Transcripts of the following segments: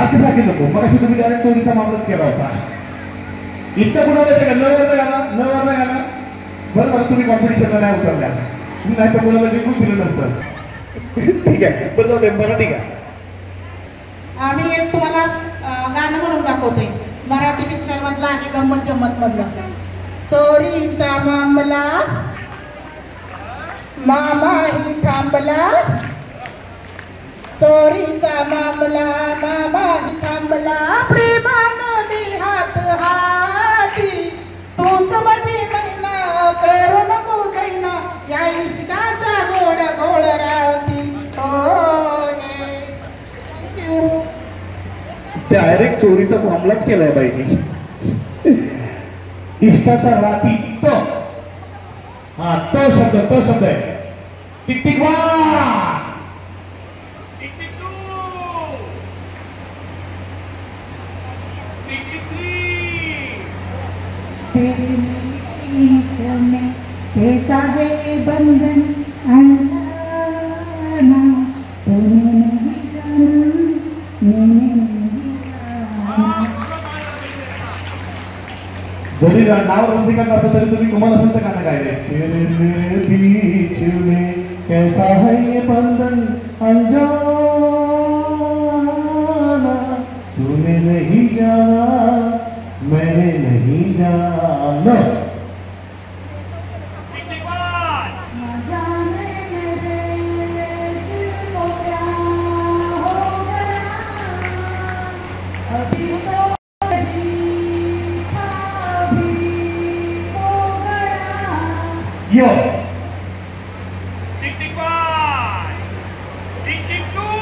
सारखे सारखे नको. मग अशी तुम्ही डायरेक्ट चोरीचा मामलाच केला होता. इतकं कुणाला येते का? न वर्ण घाला. बरं बरं तुम्ही कॉम्पिटिशनला नाही उतरल्या, नाही तर मुलाला जिंकून दिलं नसतं. ठीक आहे, बरं जाऊ दे. मराठी का? आम्ही एक तुम्हाला गाणं म्हणून दाखवतोय, मराठी पिक्चर मधलं आणि गंमत जम्मत मधलं. चोरीचा मामला मामाही थांबला, चोरीचा मामला मामाही थांबला, प्रेमानं दे हात हाती, तूच माझी मैना करू नको दैना, या इश्काच्या गोड गोड राती. डायरेक्ट चोरीचा मामलाच केलाय बाईनी. इष्टाचा राती तो, हा तो शब्द आहे. Tick tick one, tick tick two, tick tick three. कैसा है बंधन अनजाना, तूने नहीं जाना मैंने नहीं जाना. जरी नाव रसिकांना असं तरी तुम्ही कुमार असंत गाणं गायले. तेरे बीच में कैसा है ये बंधन अनजाना, तूने नहीं जाना मैंने नहीं जाना. Yo. Tick tick one, tick tick two,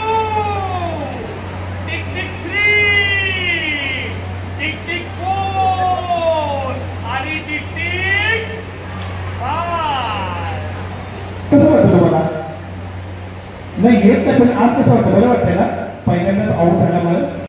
tick tick three, tick tick four, आणि tick tick five. कसं वाटतं तुम्हाला? नाही येत नाही, पण आज कसं वाटतं? बरं वाटतंय ना? पहिल्यांदाच आऊट झाल्यामुळे